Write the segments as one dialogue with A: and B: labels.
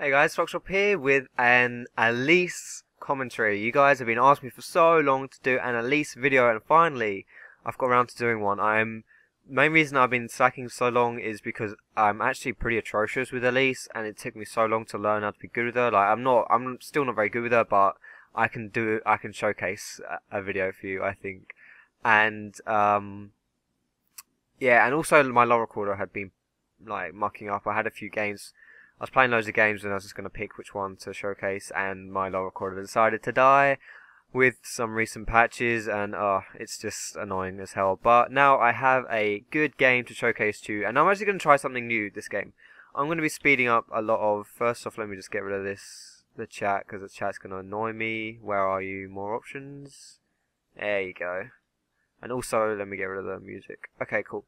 A: Hey guys, Foxtrot here with an Elise commentary. You guys have been asking me for so long to do an Elise video, and finally I've got around to doing one. Main reason I've been slacking so long is because I'm actually pretty atrocious with Elise, and it took me so long to learn how to be good with her. Like I'm still not very good with her, but I can showcase a video for you, I think. And yeah, and also my low recorder had been like mucking up. I had a few games. I was playing loads of games and I was just going to pick which one to showcase, and my low recorder decided to die with some recent patches, and it's just annoying as hell. But now I have a good game to showcase to you, and I'm actually going to try something new this game. I'm going to be speeding up a lot of... First off, let me just get rid of the chat, because the chat's going to annoy me. Where are you? More options? There you go. And also, let me get rid of the music. Okay, cool.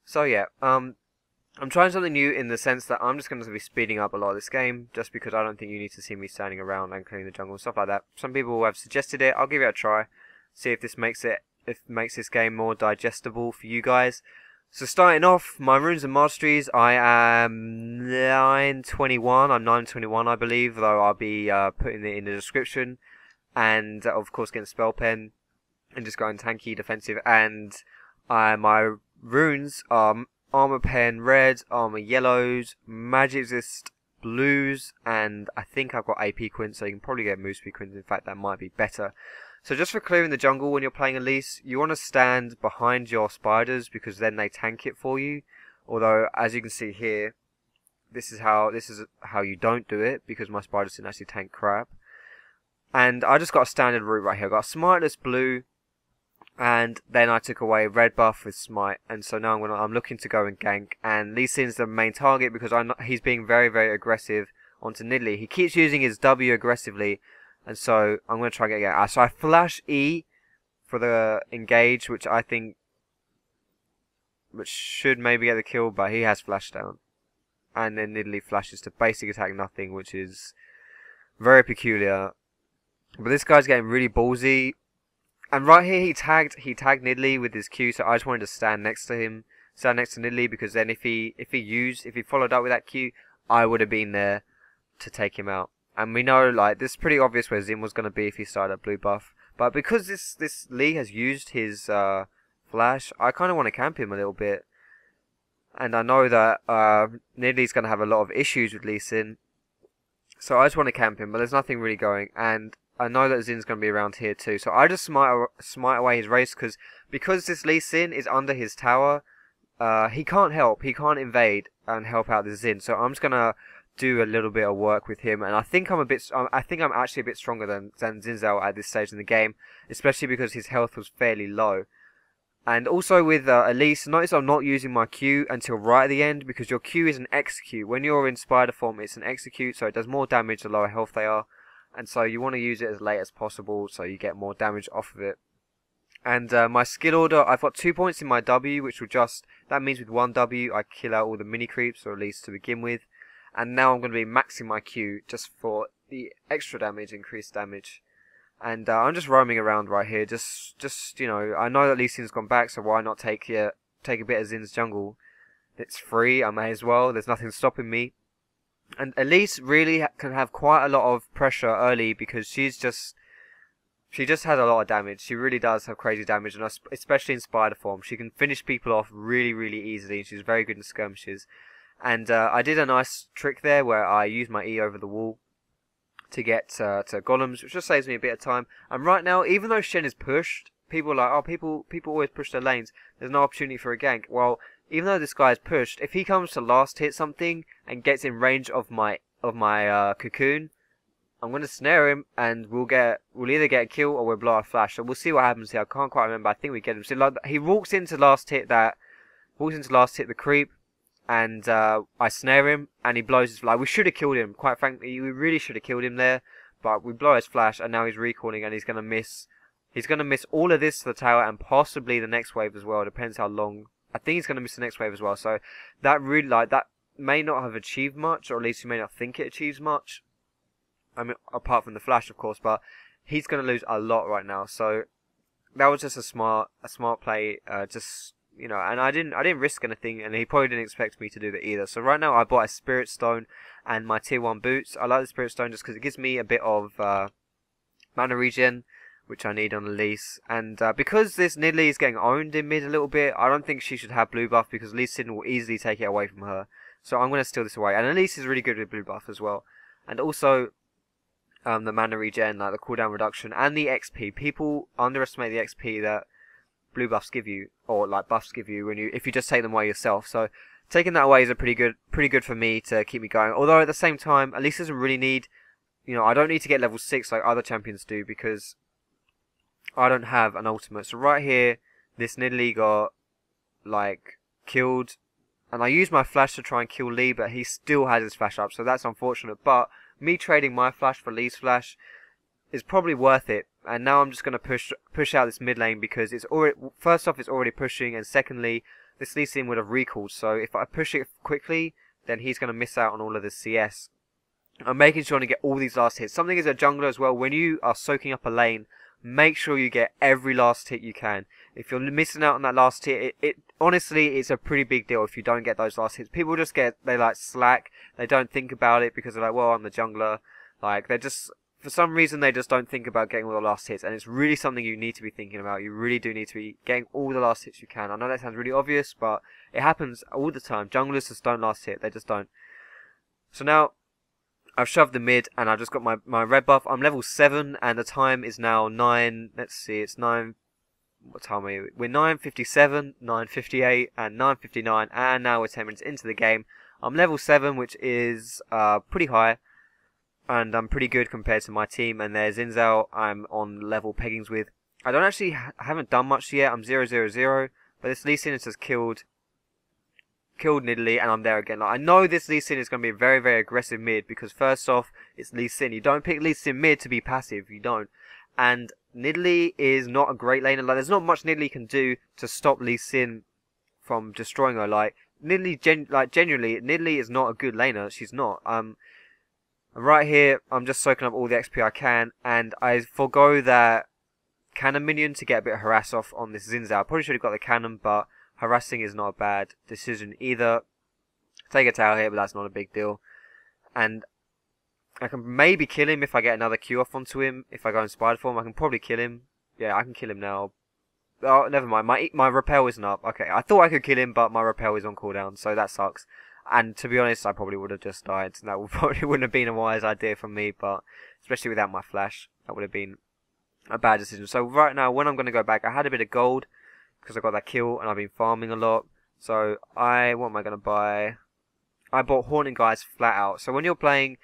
A: So yeah, I'm trying something new in the sense that I'm just going to be speeding up a lot of this game, just because I don't think you need to see me standing around and clearing the jungle and stuff like that. Some people have suggested it. I'll give it a try, see if this makes this game more digestible for you guys. So starting off, my runes and masteries, I am 921. I'm 921, I believe, though I'll be putting it in the description. And of course, getting spell pen and just going tanky, defensive. And my runes are Armor Pen red, Armor yellows, Magic Resist blues, and I think I've got AP Quint, so you can probably get Moose Speed Quint. In fact, that might be better. So just for clearing the jungle when you're playing Elise, you want to stand behind your spiders, because then they tank it for you. Although, as you can see here, this is how you don't do it, because my spiders didn't actually tank crap. And I just got a standard route right here. I got a Smiteless blue, and then I took away red buff with smite, and so now I'm looking to go and gank. And Lee Sin's the main target because he's being very, very aggressive onto Nidalee. He keeps using his W aggressively, and so I'm going to try and get out. So I flash E for the engage, which should maybe get the kill, but he has flash down. And then Nidalee flashes to basic attack nothing, which is very peculiar. But this guy's getting really ballsy. And right here, he tagged Nidalee with his Q, so I just wanted to stand next to Nidalee, because then if he followed up with that Q, I would have been there to take him out. And we know, like, this is pretty obvious where Xin was going to be if he started at blue buff. But because this Lee has used his flash, I kind of want to camp him a little bit. And I know that Nidalee's going to have a lot of issues with Lee Sin, so I just want to camp him, but there's nothing really going. And I know that Xin's going to be around here too, so I just smite away his race, because this Lee Sin is under his tower. He can't help, he can't invade and help out the Xin, so I'm just going to do a little bit of work with him. And I think I'm actually a bit stronger than Zinzao at this stage in the game, especially because his health was fairly low. And also with Elise, notice I'm not using my Q until right at the end, because your Q is an execute. When you're in spider form, it's an execute, so it does more damage the lower health they are. And so you want to use it as late as possible, so you get more damage off of it. And my skill order, I've got 2 points in my W, which will that means with one W I kill out all the mini creeps, or at least to begin with. And now I'm going to be maxing my Q just for the extra damage, increased damage. And I'm just roaming around right here, just you know, I know that Lee Sin's gone back, so why not take a bit of Zin's jungle? It's free, I may as well, there's nothing stopping me. And Elise really can have quite a lot of pressure early, because she just has a lot of damage. She really does have crazy damage, and especially in spider form, she can finish people off really, really easily, and she's very good in skirmishes. And I did a nice trick there where I used my E over the wall to get to golems, which just saves me a bit of time. And right now, even though Shen is pushed, people are like, oh, people always push their lanes, there's no opportunity for a gank. Well, even though this guy is pushed, if he comes to last hit something and gets in range of my cocoon, I'm going to snare him, and we'll either get a kill or we'll blow a flash. So we'll see what happens here. I can't quite remember. I think we get him. So like, he walks into last hit the creep, and I snare him, and he blows his flash. We should have killed him. Quite frankly, we really should have killed him there, but we blow his flash, and now he's recalling, and he's going to miss. He's going to miss all of this to the tower, and possibly the next wave as well. Depends how long. I think he's going to miss the next wave as well. So that really, that may not have achieved much, or at least you may not think it achieves much. I mean, apart from the flash, of course, but he's going to lose a lot right now. So that was just a smart play. Just you know, and I didn't risk anything, and he probably didn't expect me to do that either. So right now I bought a Spirit Stone and my Tier 1 boots. I like the Spirit Stone just because it gives me a bit of mana regen, which I need on Elise. And because this Nidalee is getting owned in mid a little bit, I don't think she should have blue buff because Lee Sin will easily take it away from her. So I'm going to steal this away. And Elise is really good with blue buff as well. And also the mana regen, like the cooldown reduction, and the XP. People underestimate the XP that blue buffs give you, or like buffs give you if you just take them away yourself. So taking that away is a pretty good for me to keep me going. Although at the same time, Elise doesn't really need, you know, I don't need to get level 6 like other champions do because I don't have an ultimate. So right here, this Nidalee got like killed, and I used my flash to try and kill Lee, but he still has his flash up, so that's unfortunate. But me trading my flash for Lee's flash is probably worth it. And now I'm just going to push out this mid lane because it's already, first off, it's already pushing, and secondly, this Lee Sin would have recalled. So if I push it quickly, then he's going to miss out on all of the CS. I'm making sure to get all these last hits. Something as a jungler as well, when you are soaking up a lane, make sure you get every last hit you can. If you're missing out on that last hit, it honestly, it's a pretty big deal if you don't get those last hits. People just they like slack. They don't think about it because they're like, well, I'm the jungler. Like, they're just, for some reason, they just don't think about getting all the last hits. And it's really something you need to be thinking about. You really do need to be getting all the last hits you can. I know that sounds really obvious, but it happens all the time. Junglers just don't last hit. They just don't. So now, I've shoved the mid, and I've just got my red buff. I'm level 7, and the time is now 9, let's see, it's 9, what time are we? We're 9:57, 9:58, and 9:59, and now we're 10 minutes into the game. I'm level 7, which is pretty high, and I'm pretty good compared to my team, and there's Xin Zhao I'm on level peggings with. I don't actually, haven't done much yet, I'm 0-0-0, but this Lee Sin has just killed Nidalee, and I'm there again. Like, I know this Lee Sin is going to be a very, very aggressive mid, because first off, it's Lee Sin. You don't pick Lee Sin mid to be passive, you don't. And Nidalee is not a great laner. Like, there's not much Nidalee can do to stop Lee Sin from destroying her. Like, Nidalee, genuinely, Nidalee is not a good laner. She's not. Right here, I'm just soaking up all the XP I can, and I forgo that cannon minion to get a bit of harass off on this Xin Zhao. I probably should have got the cannon, but harassing is not a bad decision either. Take a tower here, but that's not a big deal. And I can maybe kill him if I get another Q off onto him. If I go in spider form, I can probably kill him. Yeah, I can kill him now. Oh, never mind. My repel isn't up. Okay, I thought I could kill him, but my repel is on cooldown, so that sucks. And to be honest, I probably would have just died. That probably wouldn't have been a wise idea from me, but especially without my flash, that would have been a bad decision. So right now, when I'm going to go back, I had a bit of gold because I got that kill, and I've been farming a lot. So what am I going to buy? I bought Haunting Guys flat out. So when you're playing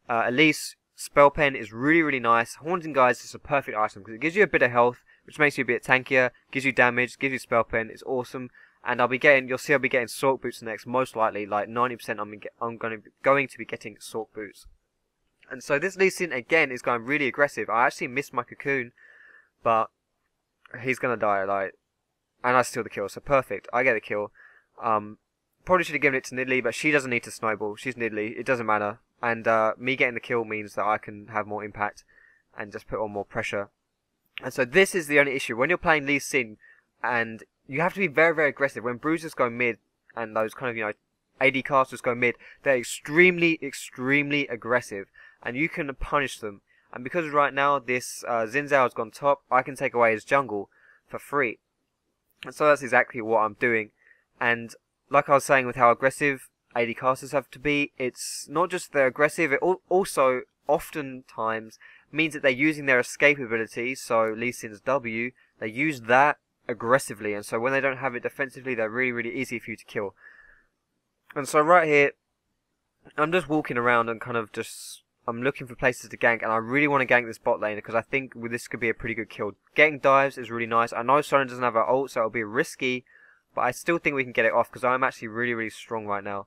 A: Elise, Spell Pen is really, really nice. Haunting Guys is a perfect item because it gives you a bit of health, which makes you a bit tankier, gives you damage, gives you Spell Pen. It's awesome. And you'll see I'll be getting Sork Boots next, most likely. Like 90% I'm going to be getting Sork Boots. And so this Lee Sin again is going really aggressive. I actually missed my Cocoon, but he's going to die, like, and I steal the kill, so perfect. I get the kill. Probably should have given it to Nidalee, but she doesn't need to snowball. She's Nidalee. It doesn't matter. And me getting the kill means that I can have more impact and just put on more pressure. And so this is the only issue. When you're playing Lee Sin, and you have to be very, very aggressive. When bruisers go mid, and those kind of, you know, AD casters go mid, they're extremely, extremely aggressive. And you can punish them. And because right now this Xin Zhao has gone top, I can take away his jungle for free. And so that's exactly what I'm doing. And like I was saying with how aggressive AD casters have to be, it's not just they're aggressive, it also oftentimes means that they're using their escape ability, so Lee Sin's W, they use that aggressively, and so when they don't have it defensively, they're really, really easy for you to kill. And so right here, I'm just walking around and kind of just, I'm looking for places to gank, and I really want to gank this bot lane because I think this could be a pretty good kill. Getting dives is really nice. I know Soren doesn't have her ult, so it'll be risky, but I still think we can get it off because I'm actually really, really strong right now.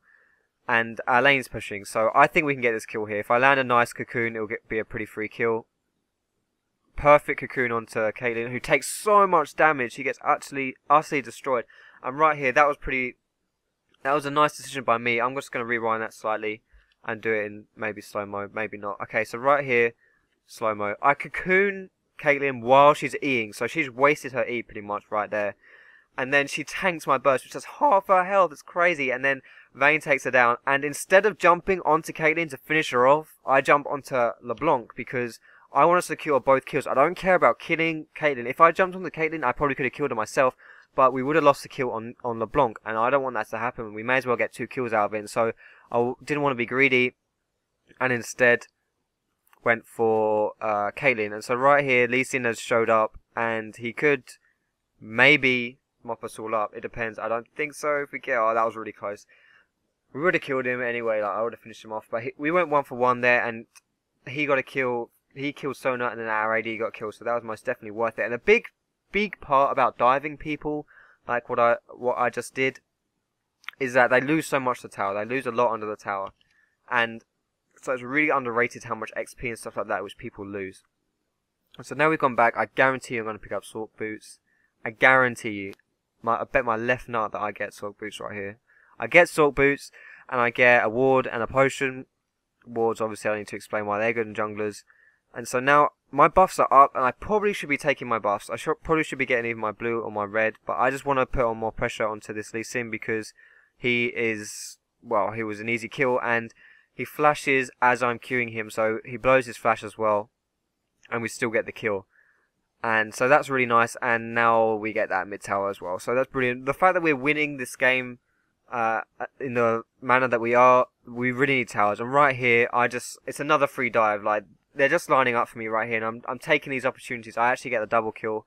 A: And our lane's pushing, so I think we can get this kill here. If I land a nice Cocoon, it'll be a pretty free kill. Perfect Cocoon onto Caitlyn, who takes so much damage. He gets utterly destroyed. And right here, that was a nice decision by me. I'm just going to rewind that slightly and do it in maybe slow-mo, maybe not. Okay, so right here, slow-mo. I Cocoon Caitlyn while she's E'ing, so she's wasted her E pretty much right there. and then she tanks my burst, which has half her health. It's crazy. And then Vayne takes her down, and instead of jumping onto Caitlyn to finish her off, I jump onto LeBlanc because I want to secure both kills. I don't care about killing Caitlyn. If I jumped onto Caitlyn, I probably could have killed her myself, but we would have lost the kill on LeBlanc, and I don't want that to happen. We may as well get 2 kills out of it, and so I didn't want to be greedy, and instead went for Caitlyn. And so right here, Lee Sin has showed up, and he could maybe mop us all up. It depends. I don't think so. If we get... Oh, that was really close. We would have killed him anyway. Like, I would have finished him off. But we went 1 for 1 there, and he got a kill. He killed Sona, and then our AD got killed. So that was most definitely worth it. And a big part about diving people, like what I just did, is that they lose so much to the tower. They lose a lot under the tower. And so it's really underrated how much XP and stuff like that which people lose. And so now we've gone back. I guarantee you I'm going to pick up Sork Boots. I guarantee you. I bet my left nut that I get Sork Boots right here. I get Sork Boots, and I get a ward and a potion. Wards, obviously, I need to explain why they're good in junglers. And so now my buffs are up, and I probably should be taking my buffs. I probably should be getting either my blue or my red, but I just want to put on more pressure onto this Lee Sin because he is, well, he was an easy kill, and he flashes as I'm queuing him, so he blows his flash as well, and we still get the kill. And so that's really nice, and now we get that mid tower as well. So that's brilliant. The fact that we're winning this game in the manner that we are, we really need towers. And right here, it's another free dive. Like, they're just lining up for me right here, and I'm taking these opportunities. I actually get the double kill,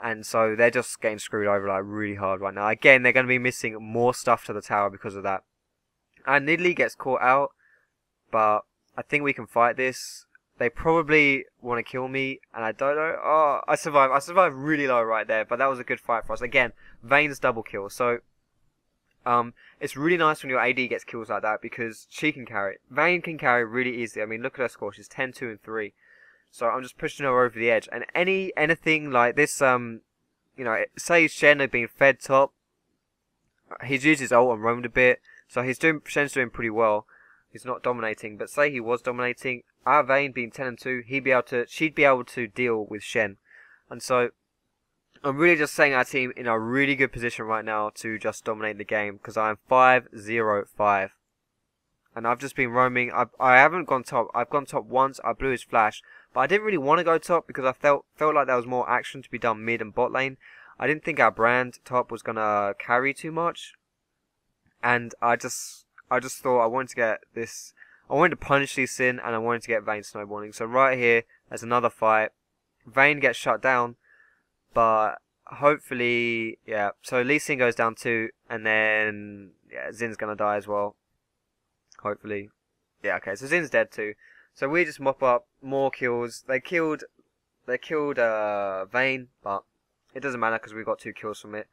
A: and so they're just getting screwed over like really hard right now. Again, they're going to be missing more stuff to the tower because of that. And Nidalee gets caught out, but I think we can fight this. They probably want to kill me, and I don't know. Oh, I survived. I survived really low right there, but that was a good fight for us. Again, Vayne's double kill, so it's really nice when your AD gets kills like that because she can carry it. Vayne can carry really easily. I mean, look at her score. She's 10, 2, and 3. So I'm just pushing her over the edge. And anything like this, you know, say Shen had been fed top. He's used his ult and roamed a bit, so Shen's doing pretty well. He's not dominating, but say he was dominating, our Vayne being 10 and 2, she'd be able to deal with Shen. And so I'm really just saying our team in a really good position right now to just dominate the game because I'm 5-0-5. And I've just been roaming. I haven't gone top. I've gone top once. I blew his flash, but I didn't really want to go top because I felt like there was more action to be done mid and bot lane. I didn't think our brand top was gonna carry too much, and I just thought I wanted to get this. I wanted to punish Lee Sin, and I wanted to get Vayne snowballing. So right here, there's another fight. Vayne gets shut down, but hopefully, yeah. So Lee Sin goes down 2, and then yeah, Zin's gonna die as well. Hopefully, yeah. Okay, so Zin's dead too. So we just mop up more kills. They killed Vayne, but it doesn't matter because we got 2 kills from it.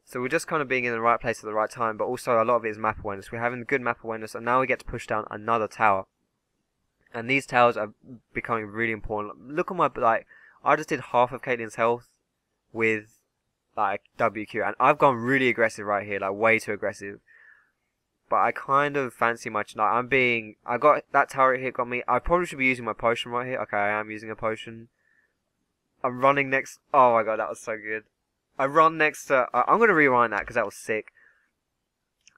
A: So we're just kind of being in the right place at the right time, but also a lot of it is map awareness. We're having good map awareness, and now we get to push down another tower. And these towers are becoming really important. Look at my, like, I just did half of Caitlyn's health with, like, WQ, and I've gone really aggressive right here, like, way too aggressive. But I kind of fancy my, like, I got, that tower hit got me. I probably should be using my potion right here. Okay, I am using a potion. I'm running next, oh my god, that was so good. I run next to... I'm going to rewind that because that was sick.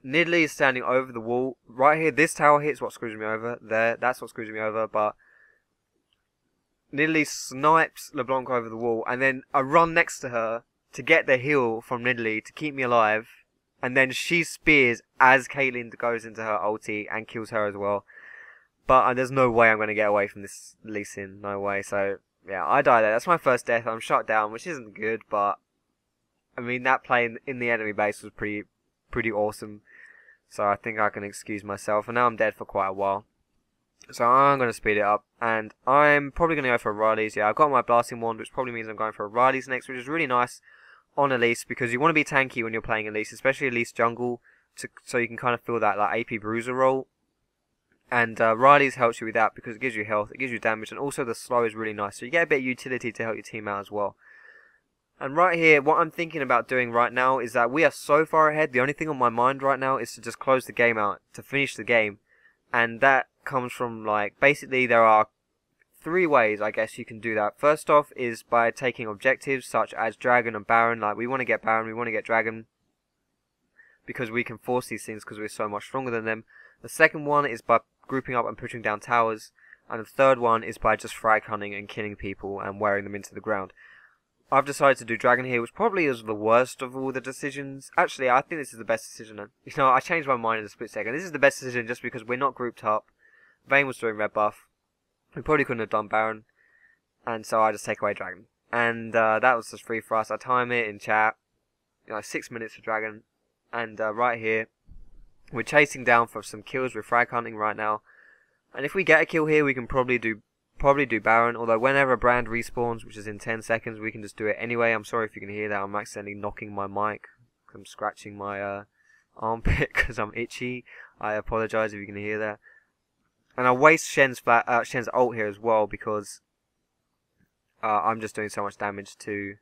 A: Nidalee is standing over the wall. Right here, this tower hits what screws me over. There, that's what screws me over. But Nidalee snipes LeBlanc over the wall. And then I run next to her to get the heal from Nidalee to keep me alive. And then she spears as Caitlyn goes into her ulti and kills her as well. But there's no way I'm going to get away from this Lee Sin. No way. So, yeah, I die there. That's my first death. I'm shot down, which isn't good, but... I mean, that play in the enemy base was pretty awesome. So I think I can excuse myself. And now I'm dead for quite a while. So I'm going to speed it up. And I'm probably going to go for a Riley's. Yeah, I've got my Blasting Wand, which probably means I'm going for a Riley's next, which is really nice on Elise. Because you want to be tanky when you're playing Elise, especially Elise jungle. So you can kind of feel that like AP bruiser role. And Riley's helps you with that because it gives you health, it gives you damage. And also the slow is really nice. So you get a bit of utility to help your team out as well. And right here, what I'm thinking about doing right now is that we are so far ahead. The only thing on my mind right now is to just close the game out, to finish the game. And that comes from, like, basically there are three ways, I guess, you can do that. First off is by taking objectives such as Dragon and Baron. Like, we want to get Baron, we want to get Dragon, because we can force these things because we're so much stronger than them. The second one is by grouping up and pushing down towers. And the third one is by just frag hunting and killing people and wearing them into the ground. I've decided to do Dragon here, which probably is the worst of all the decisions. Actually, I think this is the best decision. You know, I changed my mind in a split second. This is the best decision just because we're not grouped up. Vayne was doing red buff. We probably couldn't have done Baron. And so I just take away Dragon. And that was just free for us. I time it in chat. 6 minutes for Dragon. And right here, we're chasing down for some kills. We're frag hunting right now. And if we get a kill here, we can probably do Baron. Although whenever a brand respawns, which is in 10 seconds, we can just do it anyway. I'm sorry if you can hear that. I'm accidentally knocking my mic. I'm scratching my armpit because I'm itchy. I apologise if you can hear that. And I waste Shen's ult here as well because I'm just doing so much damage to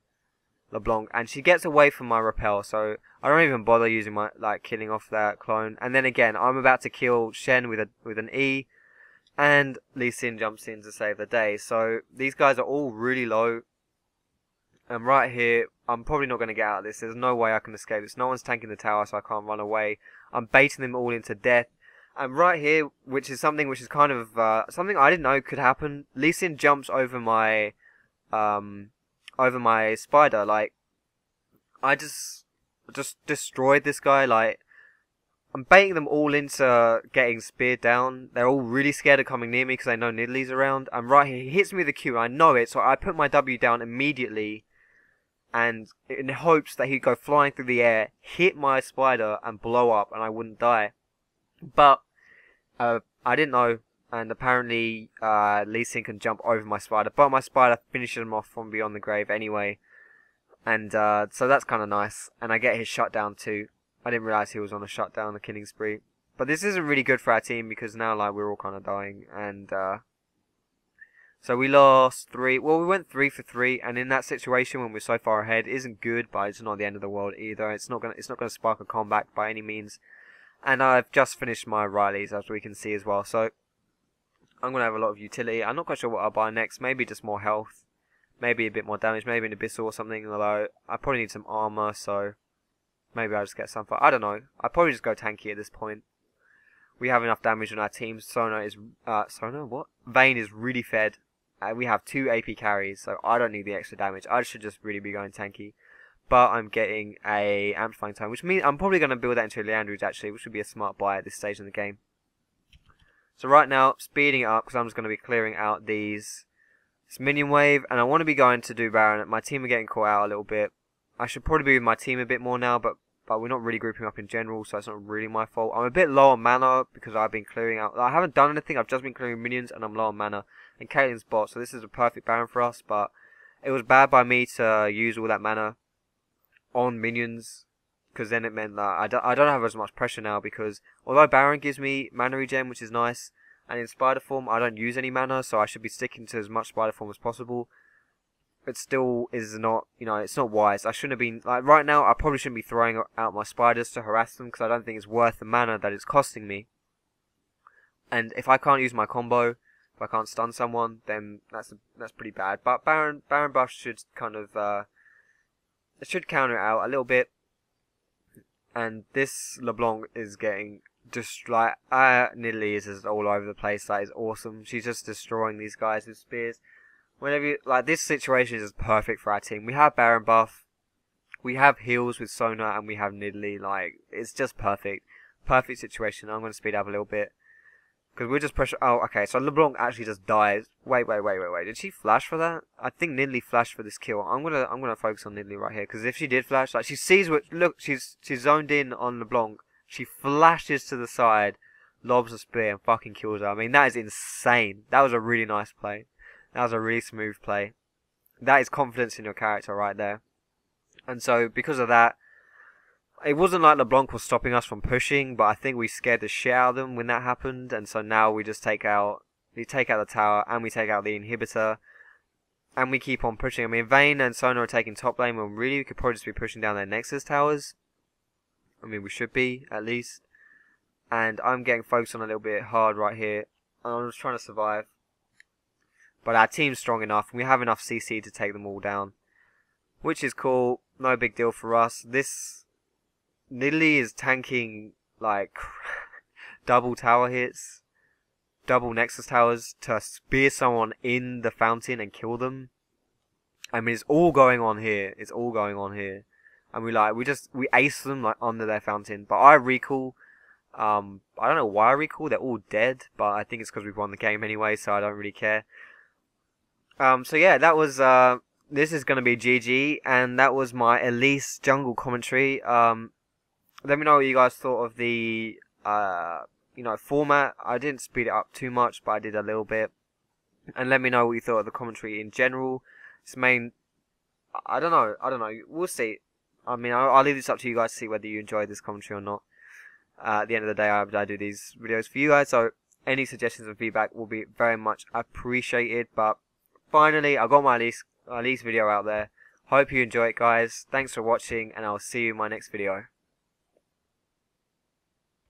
A: LeBlanc, and she gets away from my repel, so I don't even bother using my killing off that clone. And then again, I'm about to kill Shen with an E. And Lee Sin jumps in to save the day. So these guys are all really low. And right here, I'm probably not going to get out of this. There's no way I can escape this. No one's tanking the tower, so I can't run away. I'm baiting them all into death. And right here, which is kind of something I didn't know could happen. Lee Sin jumps over my spider. Like, I just destroyed this guy. Like, I'm baiting them all into getting speared down. They're all really scared of coming near me because they know Nidalee's around. And right here, he hits me with the Q. I know it, so I put my W down immediately. And in hopes that he'd go flying through the air, hit my spider, and blow up, and I wouldn't die. But I didn't know. And apparently, Lee Sin can jump over my spider. But my spider finishes him off from beyond the grave anyway. And so that's kind of nice. And I get his shutdown too. I didn't realise he was on a shutdown, a killing spree. But this isn't really good for our team because now we're all kind of dying. And so we lost 3. Well, we went 3 for 3. And in that situation when we're so far ahead, isn't good, but it's not the end of the world either. It's not gonna spark a comeback by any means. And I've just finished my Rileys, as we can see as well. So I'm gonna have a lot of utility. I'm not quite sure what I'll buy next. Maybe just more health. Maybe a bit more damage. Maybe an Abyssal or something. Although I probably need some armor, so maybe I'll just get some for... I don't know. I'll probably just go tanky at this point. We have enough damage on our team. Sona is... Sona? What? Vayne is really fed. We have 2 AP carries, so I don't need the extra damage. I should just really be going tanky. But I'm getting a Amplifying Tome, which means I'm probably going to build that into a Liandry's actually, which would be a smart buy at this stage in the game. So right now, speeding it up, because I'm just going to be clearing out this minion wave, and I want to be going to do Baron. My team are getting caught out a little bit. I should probably be with my team a bit more now, but we're not really grouping up in general, so it's not really my fault. I'm a bit low on mana because I've been clearing out. I haven't done anything, I've just been clearing minions, and I'm low on mana. And Caitlyn's bot, so this is a perfect Baron for us, but it was bad by me to use all that mana on minions, because then it meant that I don't have as much pressure now, because although Baron gives me mana regen, which is nice, and in spider form I don't use any mana, so I should be sticking to as much spider form as possible. It still is not, it's not wise. I shouldn't have been, right now I probably shouldn't be throwing out my spiders to harass them, because I don't think it's worth the mana that it's costing me. And if I can't use my combo, if I can't stun someone, then that's pretty bad. But Baron buff should kind of it should counter it out a little bit. And this LeBlanc is getting just Nidalee is just all over the place. That is awesome. She's just destroying these guys with spears. Whenever this situation is perfect for our team. We have Baron buff, we have heals with Sona, and we have Nidalee. It's just perfect. Perfect situation. I'm going to speed up a little bit. Because we're just pressure. Oh, okay. So LeBlanc actually just dies. Wait. Did she flash for that? I think Nidalee flashed for this kill. I'm gonna focus on Nidalee right here. Because if she did flash, she sees what. Look, she's zoned in on LeBlanc. She flashes to the side, lobs a spear, and fucking kills her. I mean, that is insane. That was a really nice play. That was a really smooth play. That is confidence in your character right there. And so because of that, it wasn't like LeBlanc was stopping us from pushing, but I think we scared the shit out of them when that happened, and so now we just take out the tower, and we take out the inhibitor, and we keep on pushing. I mean, Vayne and Sona are taking top lane, when really we could probably just be pushing down their Nexus towers. I mean, we should be, at least. And I'm getting focused on a little bit hard right here, and I'm just trying to survive. But our team's strong enough. We have enough CC to take them all down, which is cool. No big deal for us. This Nidalee is tanking like double tower hits, double Nexus towers to spear someone in the fountain and kill them. I mean, it's all going on here. It's all going on here. And we ace them like under their fountain. But I recall. I don't know why I recall. They're all dead, but I think it's because we've won the game anyway, so I don't really care. So yeah, that was this is gonna be GG, and that was my Elise jungle commentary. Let me know what you guys thought of the format. I didn't speed it up too much, but I did a little bit. And let me know what you thought of the commentary in general. It's I don't know. We'll see. I mean, I'll leave this up to you guys to see whether you enjoyed this commentary or not. At the end of the day, I do these videos for you guys, so any suggestions and feedback will be very much appreciated. But finally, I got my Elise video out there. Hope you enjoy it, guys. Thanks for watching, and I'll see you in my next video.